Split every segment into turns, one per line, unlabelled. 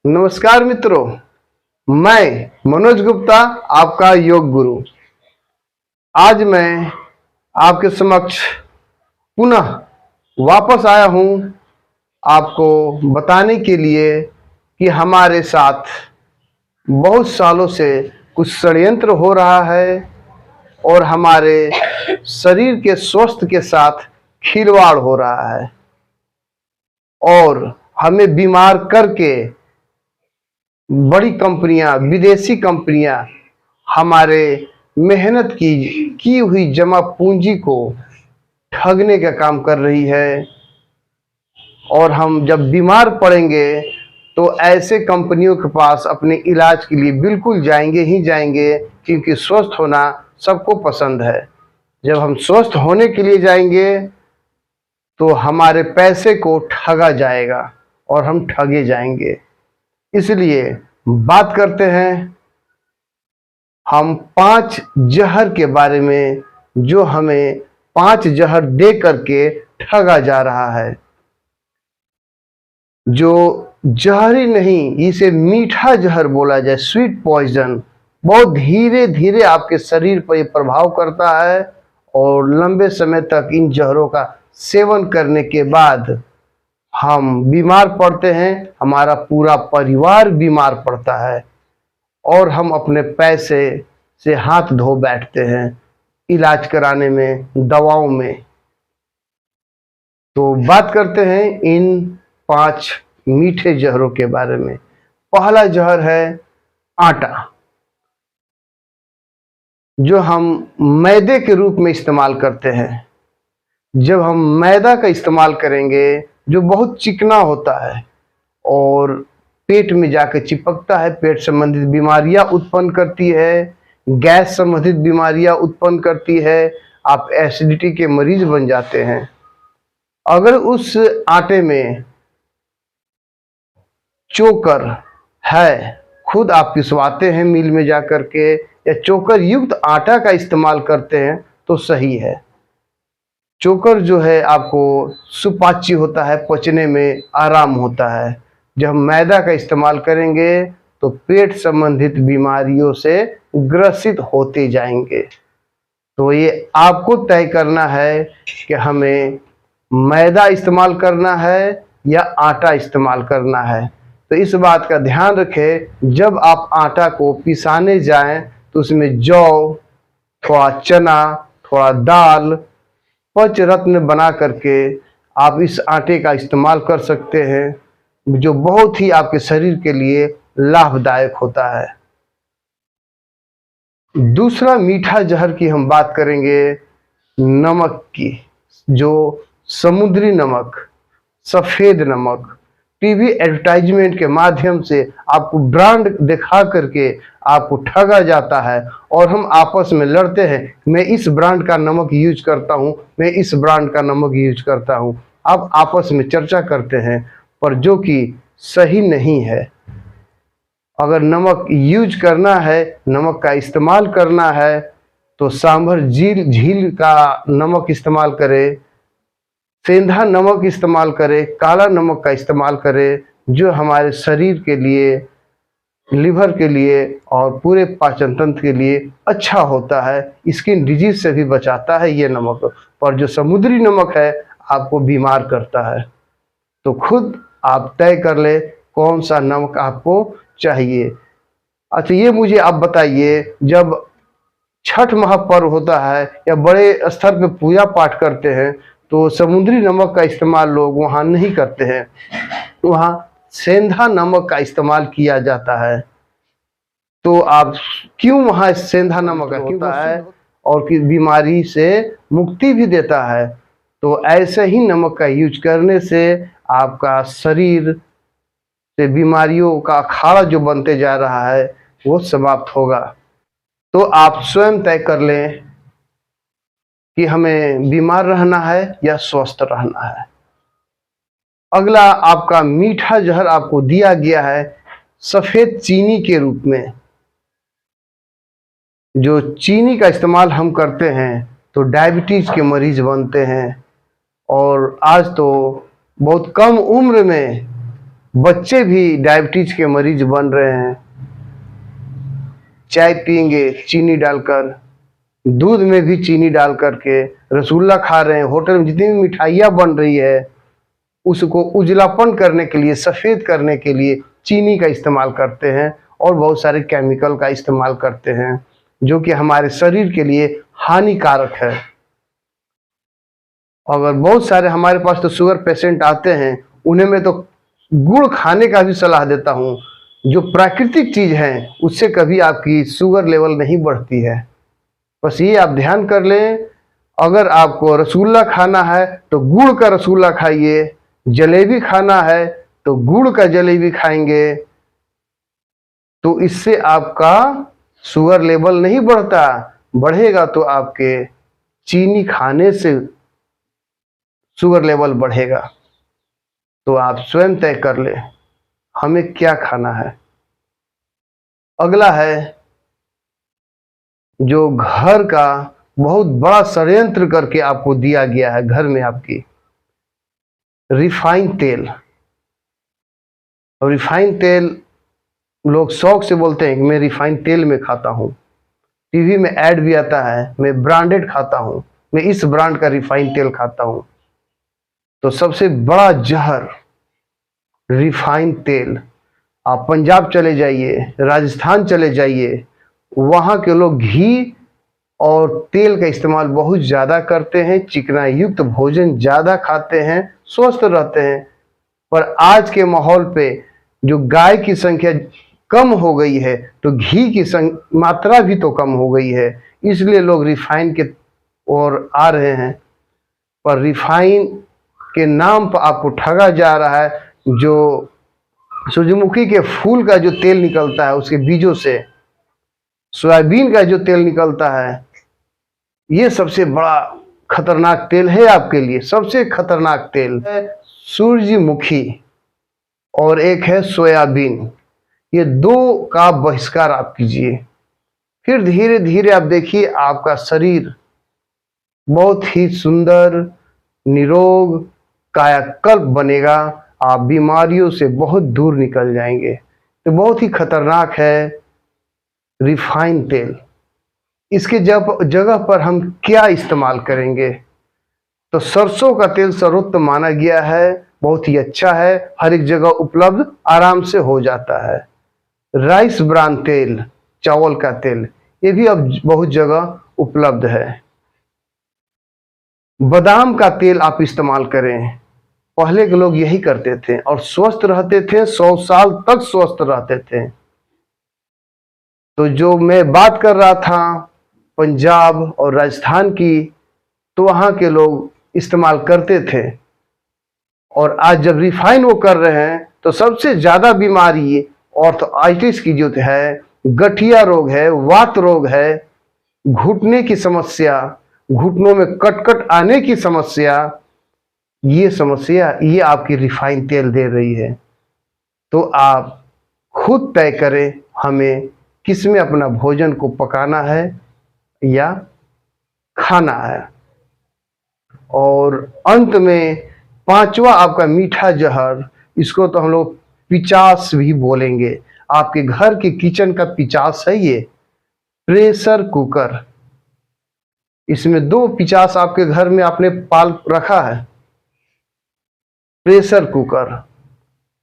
नमस्कार मित्रों, मैं मनोज गुप्ता, आपका योग गुरु। आज मैं आपके समक्ष पुनः वापस आया हूं आपको बताने के लिए कि हमारे साथ बहुत सालों से कुछ षड्यंत्र हो रहा है और हमारे शरीर के स्वास्थ्य के साथ खिलवाड़ हो रहा है और हमें बीमार करके बड़ी कंपनियां, विदेशी कंपनियां हमारे मेहनत की हुई जमा पूंजी को ठगने का काम कर रही है। और हम जब बीमार पड़ेंगे तो ऐसे कंपनियों के पास अपने इलाज के लिए बिल्कुल जाएंगे ही जाएंगे, क्योंकि स्वस्थ होना सबको पसंद है। जब हम स्वस्थ होने के लिए जाएंगे तो हमारे पैसे को ठगा जाएगा और हम ठगे जाएंगे। इसलिए बात करते हैं हम 5 जहर के बारे में, जो हमें 5 जहर दे करके ठगा जा रहा है। जो जहर ही नहीं, इसे मीठा जहर बोला जाए, स्वीट पॉइजन। बहुत धीरे धीरे आपके शरीर पर यह प्रभाव करता है और लंबे समय तक इन जहरों का सेवन करने के बाद हम बीमार पड़ते हैं, हमारा पूरा परिवार बीमार पड़ता है और हम अपने पैसे से हाथ धो बैठते हैं इलाज कराने में, दवाओं में। तो बात करते हैं इन 5 मीठे जहरों के बारे में। पहला जहर है आटा, जो हम मैदे के रूप में इस्तेमाल करते हैं। जब हम मैदा का इस्तेमाल करेंगे, जो बहुत चिकना होता है और पेट में जाकर चिपकता है, पेट संबंधित बीमारियां उत्पन्न करती है, गैस संबंधित बीमारियां उत्पन्न करती है, आप एसिडिटी के मरीज बन जाते हैं। अगर उस आटे में चोकर है, खुद आप पिसवाते हैं मिल में जाकर के, या चोकर युक्त आटा का इस्तेमाल करते हैं तो सही है। चोकर जो है आपको सुपाच्य होता है, पचने में आराम होता है। जब हम मैदा का इस्तेमाल करेंगे तो पेट संबंधित बीमारियों से ग्रसित होते जाएंगे। तो ये आपको तय करना है कि हमें मैदा इस्तेमाल करना है या आटा इस्तेमाल करना है। तो इस बात का ध्यान रखें, जब आप आटा को पिसाने जाएं तो उसमें जौ, थोड़ा चना, थोड़ा दाल, पंच रत्न बना करके आप इस आटे का इस्तेमाल कर सकते हैं, जो बहुत ही आपके शरीर के लिए लाभदायक होता है। दूसरा मीठा जहर की हम बात करेंगे नमक की, जो समुद्री नमक, सफेद नमक। टीवी एडवर्टाइजमेंट के माध्यम से आपको ब्रांड दिखा करके आपको ठगा जाता है और हम आपस में लड़ते हैं, मैं इस ब्रांड का नमक यूज करता हूं, मैं इस ब्रांड का नमक यूज करता हूं। आप आपस में चर्चा करते हैं, पर जो कि सही नहीं है। अगर नमक यूज करना है, नमक का इस्तेमाल करना है, तो सांभर झील का नमक इस्तेमाल करें, सेंधा नमक इस्तेमाल करें, काला नमक का इस्तेमाल करें, जो हमारे शरीर के लिए, लिवर के लिए और पूरे पाचन तंत्र के लिए अच्छा होता है। स्किन डिजीज से भी बचाता है ये नमक। पर जो समुद्री नमक है आपको बीमार करता है। तो खुद आप तय कर ले कौन सा नमक आपको चाहिए। अच्छा, ये मुझे आप बताइए, जब छठ महापर्व होता है या बड़े स्तर पे पूजा पाठ करते हैं तो समुद्री नमक का इस्तेमाल लोग वहाँ नहीं करते हैं, वहाँ सेंधा नमक का इस्तेमाल किया जाता है। तो आप क्यों वहाँ सेंधा नमक का होता है और कि बीमारी से मुक्ति भी देता है। तो ऐसे ही नमक का यूज करने से आपका शरीर से बीमारियों का अखाड़ा जो बनते जा रहा है वो समाप्त होगा। तो आप स्वयं तय कर लें कि हमें बीमार रहना है या स्वस्थ रहना है। अगला आपका मीठा जहर आपको दिया गया है सफेद चीनी के रूप में। जो चीनी का इस्तेमाल हम करते हैं तो डायबिटीज के मरीज बनते हैं, और आज तो बहुत कम उम्र में बच्चे भी डायबिटीज के मरीज बन रहे हैं। चाय पियेंगे चीनी डालकर, दूध में भी चीनी डाल करके, रसगुल्ला खा रहे हैं, होटल में जितनी भी मिठाइयाँ बन रही है उसको उजलापन करने के लिए, सफ़ेद करने के लिए चीनी का इस्तेमाल करते हैं और बहुत सारे केमिकल का इस्तेमाल करते हैं जो कि हमारे शरीर के लिए हानिकारक है। अगर बहुत सारे हमारे पास तो शुगर पेशेंट आते हैं, उन्हें मैं तो गुड़ खाने का भी सलाह देता हूँ। जो प्राकृतिक चीज़ है उससे कभी आपकी शुगर लेवल नहीं बढ़ती है। बस ये आप ध्यान कर लें, अगर आपको रसगुल्ला खाना है तो गुड़ का रसगुल्ला खाइए, जलेबी खाना है तो गुड़ का जलेबी खाएंगे, तो इससे आपका शुगर लेवल नहीं बढ़ता। बढ़ेगा तो आपके चीनी खाने से शुगर लेवल बढ़ेगा। तो आप स्वयं तय कर ले हमें क्या खाना है। अगला है जो घर का बहुत बड़ा षड्यंत्र करके आपको दिया गया है, घर में आपकी रिफाइन तेल। और रिफाइन तेल लोग शौक से बोलते हैं कि मैं रिफाइन तेल में खाता हूँ, टीवी में ऐड भी आता है मैं ब्रांडेड खाता हूँ, मैं इस ब्रांड का रिफाइन तेल खाता हूँ। तो सबसे बड़ा जहर रिफाइन तेल। आप पंजाब चले जाइए, राजस्थान चले जाइए, वहाँ के लोग घी और तेल का इस्तेमाल बहुत ज़्यादा करते हैं, चिकना युक्त भोजन ज़्यादा खाते हैं, स्वस्थ रहते हैं। पर आज के माहौल पे जो गाय की संख्या कम हो गई है तो घी की मात्रा भी तो कम हो गई है, इसलिए लोग रिफाइन के ओर आ रहे हैं। पर रिफाइन के नाम पर आपको ठगा जा रहा है। जो सूरजमुखी के फूल का जो तेल निकलता है उसके बीजों से, सोयाबीन का जो तेल निकलता है, ये सबसे बड़ा खतरनाक तेल है आपके लिए। सबसे खतरनाक तेल है सूरजमुखी और एक है सोयाबीन। ये दो का बहिष्कार आप कीजिए, फिर धीरे धीरे आप देखिए आपका शरीर बहुत ही सुंदर, निरोग, कायाकल्प बनेगा। आप बीमारियों से बहुत दूर निकल जाएंगे। तो बहुत ही खतरनाक है रिफाइन तेल। इसके जगह पर हम क्या इस्तेमाल करेंगे? तो सरसों का तेल सर्वोत्तम माना गया है, बहुत ही अच्छा है, हर एक जगह उपलब्ध आराम से हो जाता है। राइस ब्रान तेल, चावल का तेल, ये भी अब बहुत जगह उपलब्ध है। बादाम का तेल आप इस्तेमाल करें, पहले के लोग यही करते थे और स्वस्थ रहते थे, 100 साल तक स्वस्थ रहते थे। तो जो मैं बात कर रहा था पंजाब और राजस्थान की, तो वहाँ के लोग इस्तेमाल करते थे। और आज जब रिफाइन वो कर रहे हैं तो सबसे ज़्यादा बीमारी ऑर्थराइटिस की जो है, गठिया रोग है, वात रोग है, घुटने की समस्या, घुटनों में कटकट आने की समस्या, ये आपकी रिफाइन तेल दे रही है। तो आप खुद तय करें हमें किस में अपना भोजन को पकाना है या खाना है। और अंत में पांचवा आपका मीठा जहर, इसको तो हम लोग पिचास भी बोलेंगे। आपके घर के किचन का पिचास है ये, प्रेशर कुकर। इसमें दो पिचास आपके घर में आपने पाल रखा है, प्रेशर कुकर।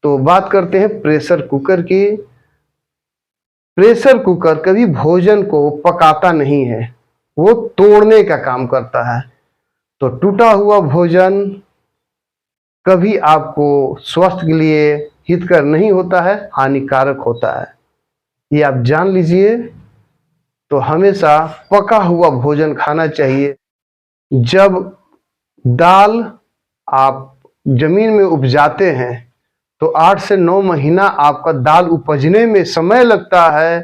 तो बात करते हैं प्रेशर कुकर की। प्रेशर कुकर कभी भोजन को पकाता नहीं है, वो तोड़ने का काम करता है। तो टूटा हुआ भोजन कभी आपको स्वास्थ्य के लिए हितकर नहीं होता है, हानिकारक होता है, ये आप जान लीजिए। तो हमेशा पका हुआ भोजन खाना चाहिए। जब दाल आप जमीन में उपजाते हैं तो 8 से 9 महीना आपका दाल उपजने में समय लगता है।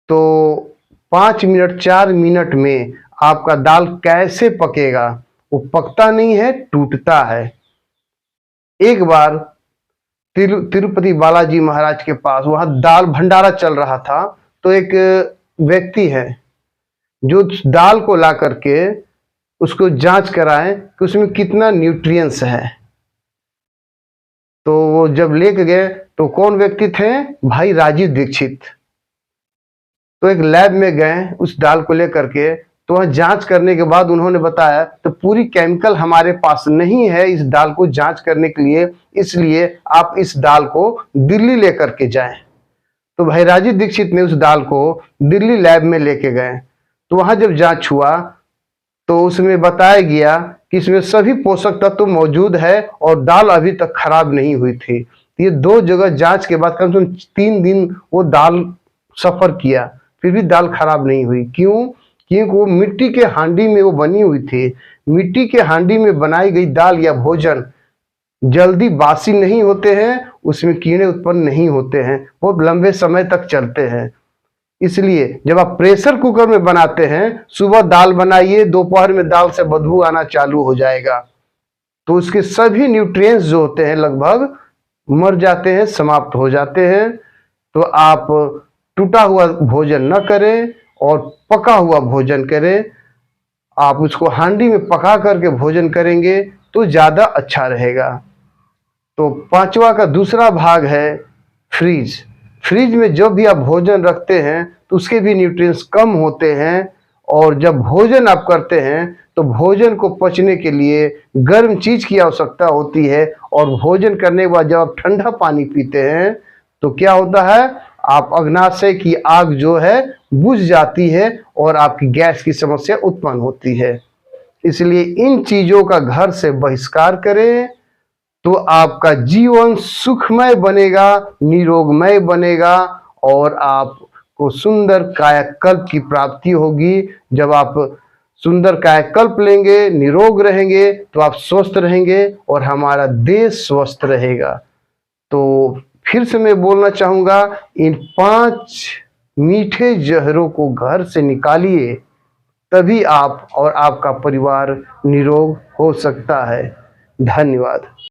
तो 5 मिनट 4 मिनट में आपका दाल कैसे पकेगा? वो पकता नहीं है, टूटता है। एक बार तिरुपति बालाजी महाराज के पास वहां दाल भंडारा चल रहा था, तो एक व्यक्ति है जो दाल को ला करके उसको जांच कराएं कि उसमें कितना न्यूट्रिएंट्स है। तो वो जब लेके गए तो कौन व्यक्ति थे? भाई राजीव दीक्षित। तो एक लैब में गए उस दाल को लेकर के, तो वह जांच करने के बाद उन्होंने बताया तो पूरी केमिकल हमारे पास नहीं है इस दाल को जांच करने के लिए, इसलिए आप इस दाल को दिल्ली लेकर के जाएं। तो भाई राजीव दीक्षित ने उस दाल को दिल्ली लैब में लेके गए। तो वहां जब जांच हुआ तो उसमें बताया गया कि इसमें सभी पोषक तत्व मौजूद है और दाल अभी तक खराब नहीं हुई थी। ये 2 जगह जांच के बाद कम से कम 3 दिन वो दाल सफर किया, फिर भी दाल खराब नहीं हुई। क्यों? क्योंकि वो मिट्टी के हांडी में वो बनी हुई थी। मिट्टी के हांडी में बनाई गई दाल या भोजन जल्दी बासी नहीं होते हैं, उसमें कीड़े उत्पन्न नहीं होते हैं, बहुत लंबे समय तक चलते हैं। इसलिए जब आप प्रेशर कुकर में बनाते हैं, सुबह दाल बनाइए, दोपहर में दाल से बदबू आना चालू हो जाएगा, तो उसके सभी न्यूट्रिएंट्स जो होते हैं लगभग मर जाते हैं, समाप्त हो जाते हैं। तो आप टूटा हुआ भोजन न करें और पका हुआ भोजन करें। आप उसको हांडी में पका करके भोजन करेंगे तो ज़्यादा अच्छा रहेगा। तो 5वां का दूसरा भाग है फ्रीज। फ्रिज में जब भी आप भोजन रखते हैं तो उसके भी न्यूट्रिएंट्स कम होते हैं, और जब भोजन आप करते हैं तो भोजन को पचने के लिए गर्म चीज की आवश्यकता होती है, और भोजन करने के बाद जब आप ठंडा पानी पीते हैं तो क्या होता है? आप अग्नाशय की आग जो है बुझ जाती है और आपकी गैस की समस्या उत्पन्न होती है। इसलिए इन चीजों का घर से बहिष्कार करें तो आपका जीवन सुखमय बनेगा, निरोगमय बनेगा, और आपको सुंदर कायाकल्प की प्राप्ति होगी। जब आप सुंदर कायाकल्प लेंगे, निरोग रहेंगे, तो आप स्वस्थ रहेंगे और हमारा देश स्वस्थ रहेगा। तो फिर से मैं बोलना चाहूँगा, इन 5 मीठे जहरों को घर से निकालिए, तभी आप और आपका परिवार निरोग हो सकता है। धन्यवाद।